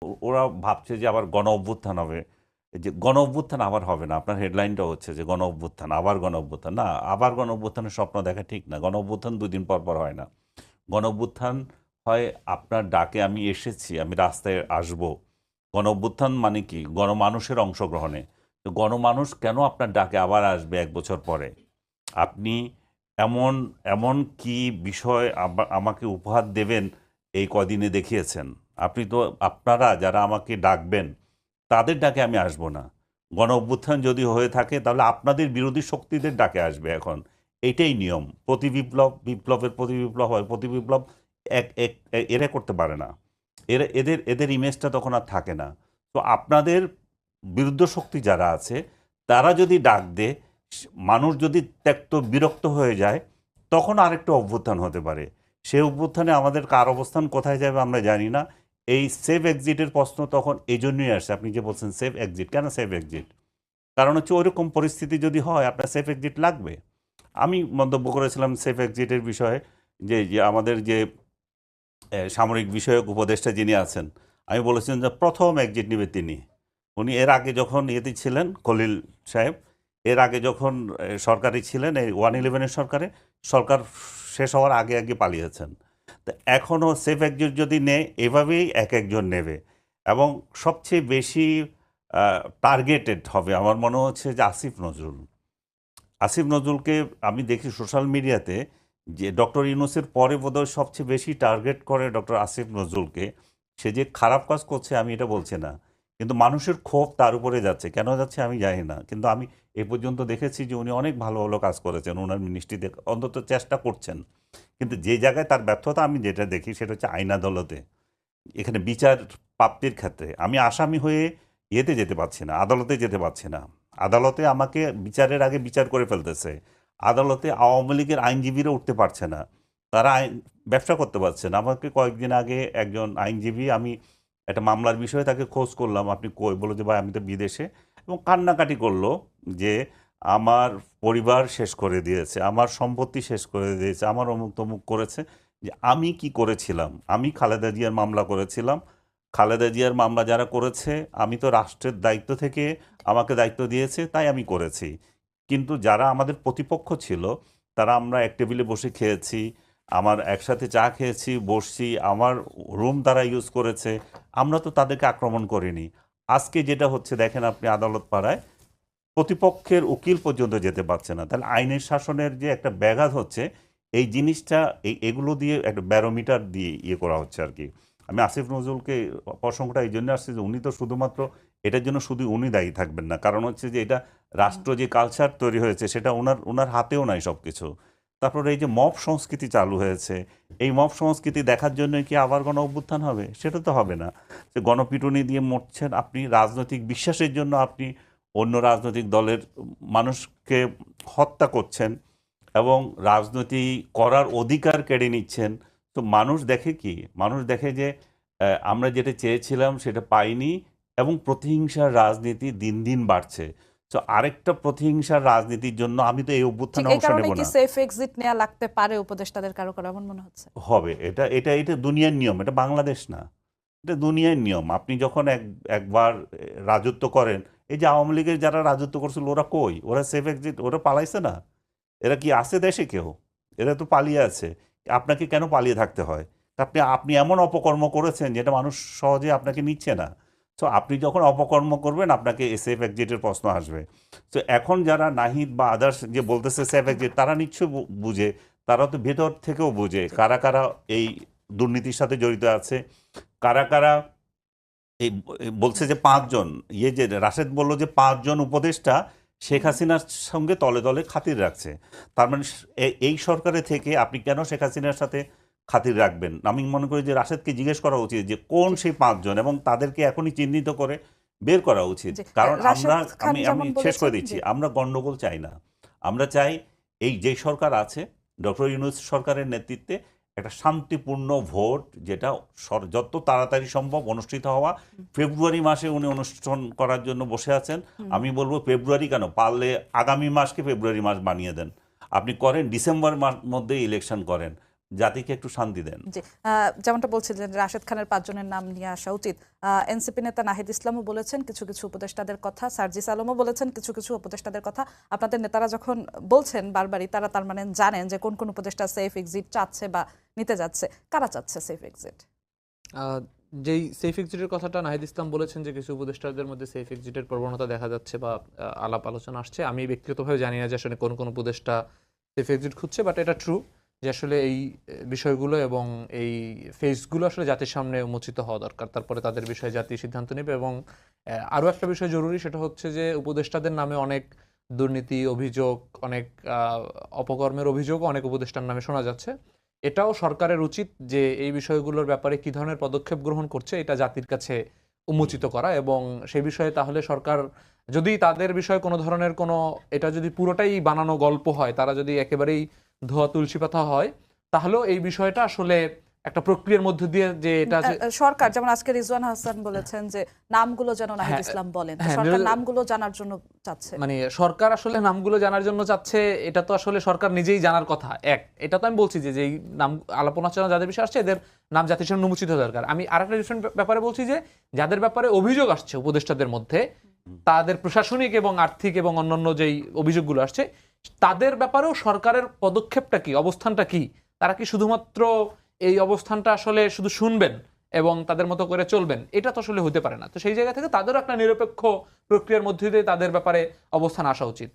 ওরা ভাবছে যে আবার গণ অভ্যুত্থান হবে। এই যে গণ অভ্যুত্থান আবার হবে না। আপনার হেডলাইনটা হচ্ছে যে গণ অভ্যুত্থান, আবার গণ অভ্যুত্থান। না, আবার গণ অভ্যুত্থানের স্বপ্ন দেখা ঠিক না। গণ অভ্যুত্থান ২ দিন পর, পর হয় না। গণ অভ্যুত্থান হয় আপনার ডাকে আমি এসেছি, আমি রাস্তায় আসবো। গণ অভ্যুত্থান মানে কি? গণমানুষের অংশগ্রহণে। তো গণমানুষ কেন আপনার ডাকে আবার আসবে ১ বছর পরে? আপনি এমন এমন কি বিষয় আমাকে উপহার দেবেন এই কদিনে দেখিয়েছেন। আপনি তো আপনারা যারা আমাকে ডাকবেন তাদের ডাকে আমি আসব না। গণ অভ্যুত্থান যদি হয়ে থাকে তাহলে আপনাদের বিরোধী শক্তিদের ডাকে আসবে এখন। এইটাই নিয়ম। প্রতি বিপ্লব, বিপ্লবের প্রতি বিপ্লব হয়। প্রতি বিপ্লব এক এক এরা করতে পারে না। এদের ইমেজটা তখন আর থাকে না। তো আপনাদের বিরুদ্ধ শক্তি যারা আছে তারা যদি ডাক দেয়, মানুষ যদি ত্যক্ত বিরক্ত হয়ে যায়, তখন আরেকটা অভ্যুত্থান হতে পারে। সেই অভ্যুত্থানে আমাদের কার অবস্থান কোথায় যাবে আমরা জানি না। এই সেফ এক্সিটের প্রশ্ন তখন এই জন্যই আসে। আপনি যে বলছেন সেফ এক্সিট, কেন সেফ এক্সিট? কারণ হচ্ছে ওইরকম পরিস্থিতি যদি হয় আপনার সেফ এক্সিট লাগবে। আমি মন্তব্য করেছিলাম সেফ এক্সিটের বিষয়ে যে আমাদের যে সামরিক বিষয়ক উপদেষ্টা যিনি আছেন, আমি বলেছিলাম যে প্রথম এক্সিট নেবে তিনি। উনি এর আগে যখন ইয়েতে ছিলেন খলিল সাহেব, এর আগে যখন সরকারি ছিলেন এই 111-এর সরকারে, সরকার শেষ হওয়ার আগে আগে পালিয়েছেন। তো এখনও সেফ এক্সিট যদি নেয় এভাবেই এক একজন নেবে এবং সবচেয়ে বেশি টার্গেটেড হবে আমার মনে হচ্ছে যে আসিফ নজরুল। আসিফ নজরুলকে আমি দেখি সোশ্যাল মিডিয়াতে যে ডক্টর ইউনূসের পরে বোধহয় সবচেয়ে বেশি টার্গেট করে ডক্টর আসিফ নজরুলকে। সে যে খারাপ কাজ করছে আমি এটা বলছি না। কিন্তু মানুষের ক্ষোভ তার উপরে যাচ্ছে। কেন যাচ্ছে আমি জানি না। কিন্তু আমি এ পর্যন্ত দেখেছি যে উনি অনেক ভালো, ভালো কাজ করেছেন। উনার মিনিস্ট্রিতে অন্তত চেষ্টা করছেন। কিন্তু যে জায়গায় তার ব্যর্থতা আমি যেটা দেখি সেটা হচ্ছে আইন আদালতে। এখানে বিচার প্রাপ্তির ক্ষেত্রে আমি আসামি হয়ে ইয়েতে যেতে পারছি না, আদালতে যেতে পারছি না। আদালতে আমাকে বিচারের আগে বিচার করে ফেলতেছে। আদালতে আওয়ামী লীগের আইনজীবীরা উঠতে পারছে না। তারা ব্যবসা করতে পারছে না। আমাকে কয়েকদিন আগে একজন আইনজীবী, আমি একটা মামলার বিষয়ে তাকে খোঁজ করলাম, আপনি কই? বলল যে ভাই আমি তো বিদেশে, এবং কান্নাকাটি করলো যে আমার পরিবার শেষ করে দিয়েছে, আমার সম্পত্তি শেষ করে দিয়েছে, আমার অমুক তমুক করেছে। যে আমি কি করেছিলাম? আমি খালেদা জিয়ার মামলা করেছিলাম। খালেদা জিয়ার মামলা যারা করেছে, আমি তো রাষ্ট্রের দায়িত্ব থেকে আমাকে দায়িত্ব দিয়েছে তাই আমি করেছি। কিন্তু যারা আমাদের প্রতিপক্ষ ছিল তারা, আমরা এক টেবিলে বসে খেয়েছি, আমার একসাথে চা খেয়েছি, বসছি, আমার রুম তারা ইউজ করেছে। আমরা তো তাদেরকে আক্রমণ করিনি। আজকে যেটা হচ্ছে দেখেন আপনি আদালত পাড়ায় প্রতিপক্ষের উকিল পর্যন্ত যেতে পারছে না। তাহলে আইনের শাসনের যে একটা ব্যাঘাত হচ্ছে, এই জিনিসটা এগুলো দিয়ে একটা ব্যারোমিটার দিয়ে ইয়ে করা হচ্ছে আর কি। আমি আসিফ নজরুলকে প্রসঙ্গটা এই জন্য আসছে যে উনি তো শুধুমাত্র এটার জন্য শুধু উনি দায়ী থাকবেন না। কারণ হচ্ছে যে এটা রাষ্ট্র যে কালচার তৈরি হয়েছে সেটা ওনার হাতেও নাই সব কিছু। তারপরে এই যে মব সংস্কৃতি চালু হয়েছে, এই মব সংস্কৃতি দেখার জন্য কি আবার গণ অভ্যুত্থান হবে? সেটা তো হবে না। যে গণপিটুনি দিয়ে মরছেন আপনি, রাজনৈতিক বিশ্বাসের জন্য আপনি অন্য রাজনৈতিক দলের মানুষকে হত্যা করছেন এবং রাজনীতি করার অধিকার কেড়ে নিচ্ছেন। তো মানুষ দেখে কি? মানুষ দেখে যে আমরা যেটা চেয়েছিলাম সেটা পাইনি এবং প্রতিহিংসার রাজনীতি দিন দিন বাড়ছে। তো আরেকটা প্রতিহিংসার রাজনীতির জন্য আমি তো এই ঠিক অভ্যুত্থানে এই অংশ কারণে নেব কি না। সেফ এক্সিট নেওয়া লাগতে পারে উপদেষ্টাদের কারো কারো, এমন মনে হচ্ছে? হবে এটা এটা এটা দুনিয়ার নিয়ম, এটা বাংলাদেশ না। এটা দুনিয়ার নিয়ম। আপনি যখন একবার রাজত্ব করেন, এই যে আওয়ামী লীগের যারা রাজত্ব করছিল ওরা কই? ওরা সেফ এক্সিট, ওরা পালাইছে না? এরা কি আছে দেশে কেউ? এরা তো পালিয়ে আছে। আপনাকে কেন পালিয়ে থাকতে হয়? আপনি আপনি এমন অপকর্ম করেছেন যেটা মানুষ সহজে আপনাকে নিচ্ছে না। তো আপনি যখন অপকর্ম করবেন আপনাকে সেফ এক্সিটের প্রশ্ন আসবে। তো এখন যারা নাহিদ বা আদার্স যে বলতেছে সেফ এক্সিট, তারা নিশ্চয়ই বুঝে, তারা তো ভেতর থেকেও বুঝে কারা কারা এই দুর্নীতির সাথে জড়িত আছে, কারা কারা এই বলছে যে ৫ জন, ইয়ে যে রাশেদ বলল যে ৫ জন উপদেষ্টা শেখ হাসিনার সঙ্গে তলে তলে খাতির রাখছে। তার মানে এই সরকারে থেকে আপনি কেন শেখ হাসিনার সাথে খাতির রাখবেন? আমি মনে করি যে রাশেদকে জিজ্ঞেস করা উচিত যে কোন জি সেই ৫ জন, এবং তাদেরকে এখনই চিহ্নিত করে বের করা উচিত। জি কারণ রাশেদ আমরা, খান আমি আমি যেমন শেষ করে বলেছেন দিচ্ছি, যে আমরা গণ্ডগোল চাই না। আমরা চাই এই যে সরকার আছে, ডক্টর ইউনূস সরকারের নেতৃত্বে একটা শান্তিপূর্ণ ভোট, যেটা যত তাড়াতাড়ি সম্ভব অনুষ্ঠিত হওয়া। ফেব্রুয়ারি মাসে উনি অনুষ্ঠান করার জন্য বসে আছেন। আমি বলবো ফেব্রুয়ারি কেন, পারলে আগামী মাসকে ফেব্রুয়ারি মাস বানিয়ে দেন। আপনি করেন ডিসেম্বর মাস মধ্যে ইলেকশন করেন। জাতিকে একটু শান্তি দেন। জি, যেমনটা বলছিলেন রাশেদ খানের 5 জনের নাম নিয়ে আসা উচিত। এনসিপি নেতা নাহিদ ইসলামও বলেছেন কিছু কিছু উপদেষ্টাদের কথা, সার্জিস আলমও বলেছেন কিছু কিছু উপদেষ্টাদের কথা। আপনাদের নেতারা যখন বলছেন বারবারই, তারা তার মানে জানেন যে কোন কোন উপদেষ্টা সেফ এক্সিট চাচ্ছে বা নিতে যাচ্ছে। কারা চাচ্ছে সেফ এক্সিট? যেই সেফ এক্সিটের কথাটা নাহিদ ইসলাম বলেছেন যে কিছু উপদেষ্টাদের মধ্যে সেফ এক্সিটের প্রবণতা দেখা যাচ্ছে বা আলাপ আলোচনা আসছে, আমি ব্যক্তিগতভাবে জানি না যে আসলে কোন কোন উপদেষ্টা সেফ এক্সিট খুঁজছে, বাট এটা ট্রু যে আসলে এই বিষয়গুলো এবং এই ফেসগুলো আসলে জাতির সামনে উন্মোচিত হওয়া দরকার, তারপরে তাদের বিষয়ে জাতি সিদ্ধান্ত নেবে। এবং আরও একটা বিষয় জরুরি, সেটা হচ্ছে যে উপদেষ্টাদের নামে অনেক দুর্নীতি অভিযোগ, অনেক অপকর্মের অভিযোগ অনেক উপদেষ্টার নামে শোনা যাচ্ছে। এটাও সরকারের উচিত যে এই বিষয়গুলোর ব্যাপারে কি ধরনের পদক্ষেপ গ্রহণ করছে এটা জাতির কাছে উন্মোচিত করা, এবং সেই বিষয়ে তাহলে সরকার যদি তাদের বিষয়ে কোনো ধরনের কোনো, এটা যদি পুরোটাই বানানো গল্প হয়, তারা যদি একেবারেই ধোয়া তুলসী পাতা হয়, তাহলেও এই বিষয়টা আসলে একটা প্রক্রিয়ার মধ্যে দিয়ে যে এটা সরকার যেমন আজকে রিজওয়ান হাসান বলেছেন যে নামগুলো যেন নাহিদ ইসলাম বলেন, তো সরকার নামগুলো জানার জন্য চাচ্ছে। মানে সরকার আসলে নামগুলো জানার জন্য চাচ্ছে, এটা তো আসলে সরকার নিজেই জানার কথা। এটা তো আমি বলছি যে যেই নাম আলাপ আলোচনা যাদের বিষয় আসছে এদের নাম জাতির সামনে উন্মোচিত হওয়া দরকার। আমি আরেকটা ডিফারেন্ট ব্যাপারে বলছি যে যাদের ব্যাপারে অভিযোগ আসছে উপদেষ্টাদের মধ্যে, তাদের প্রশাসনিক এবং আর্থিক এবং অন্যান্য যেই অভিযোগগুলো আসছে, তাদের ব্যাপারেও সরকারের পদক্ষেপটা কি, অবস্থানটা কি? তারা কি শুধুমাত্র এই অবস্থানটা আসলে শুধু শুনবেন এবং তাদের মতো করে চলবেন? এটা তো আসলে হতে পারে না। তো সেই জায়গা থেকে তাদেরও একটা নিরপেক্ষ প্রক্রিয়ার মধ্যে দিয়ে তাদের ব্যাপারে অবস্থান আসা উচিত।